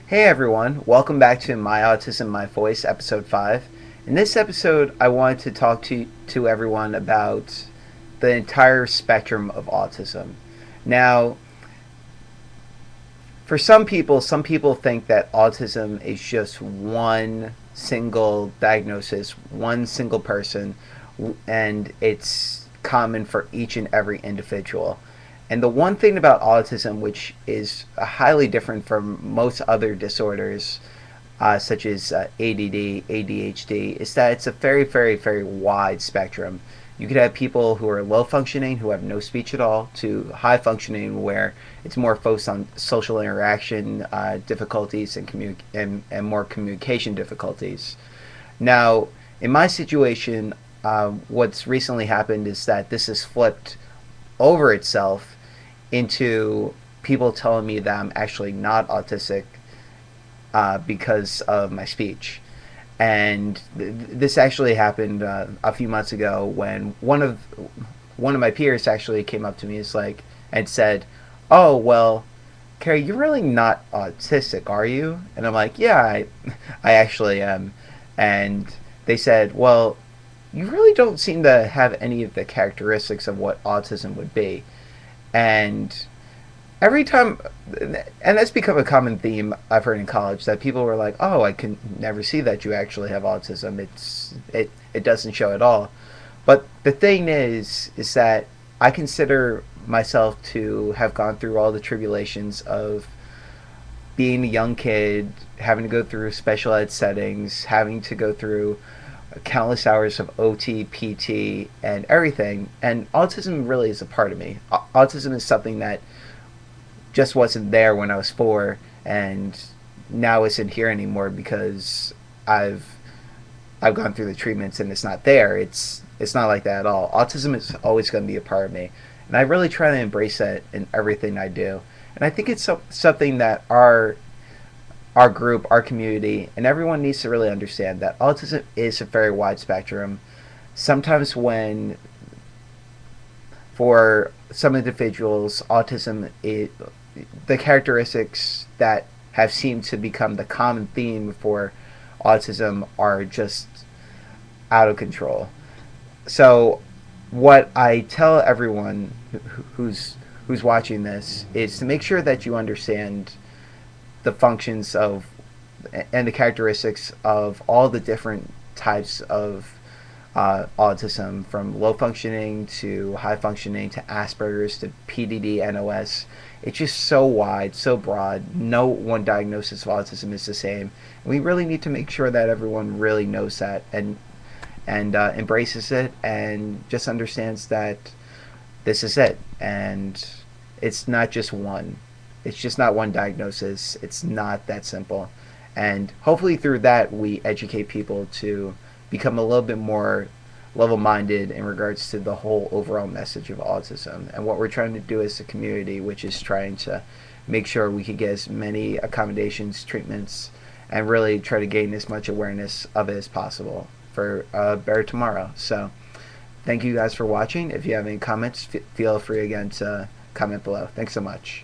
Hey everyone, welcome back to My Autism, My Voice, episode 5. In this episode, I wanted to talk to everyone about the entire spectrum of autism. Now, for some people think that autism is just one single diagnosis, one single person, and it's common for each and every individual. And the one thing about autism, which is highly different from most other disorders, such as ADD, ADHD, is that it's a very, very, very wide spectrum. You could have people who are low functioning, who have no speech at all, to high functioning, where it's more focused on social interaction difficulties and more communication difficulties. Now, in my situation, what's recently happened is that this has flipped over itself into people telling me that I'm actually not autistic because of my speech. And this actually happened a few months ago when one of my peers actually came up to me and said, "Oh well, Kerry, you're really not autistic, are you?" And I'm like, "Yeah, I actually am." And they said, "Well, you really don't seem to have any of the characteristics of what autism would be." And every time, and that's become a common theme I've heard in college, that people were like, "Oh, I can never see that you actually have autism. It doesn't show at all." But the thing is that I consider myself to have gone through all the tribulations of being a young kid, having to go through special ed settings, having to go through countless hours of OT, PT, and everything. And autism really is a part of me. Autism is something that just wasn't there when I was 4, and now isn't here anymore because I've I've gone through the treatments and it's not there. It's not like that at all. Autism is always going to be a part of me, and I really try to embrace that in everything I do. And I think it's something that our group, our community, and everyone needs to really understand that autism is a very wide spectrum. Sometimes when for some individuals, autism is the characteristics that have seemed to become the common theme for autism are just out of control. So, what I tell everyone who's watching this is to make sure that you understand the functions of and the characteristics of all the different types of autism, from low functioning to high functioning to Asperger's to PDD-NOS. It's just so wide, so broad. No one diagnosis of autism is the same. And we really need to make sure that everyone really knows that and embraces it and just understands that this is it. And it's not just one. It's just not one diagnosis. It's not that simple. And hopefully through that we educate people to become a little bit more level-minded in regards to the whole overall message of autism and what we're trying to do as a community, which is trying to make sure we can get as many accommodations, treatments, and really try to gain as much awareness of it as possible for a better tomorrow. So thank you guys for watching. If you have any comments, feel free again to comment below. Thanks so much.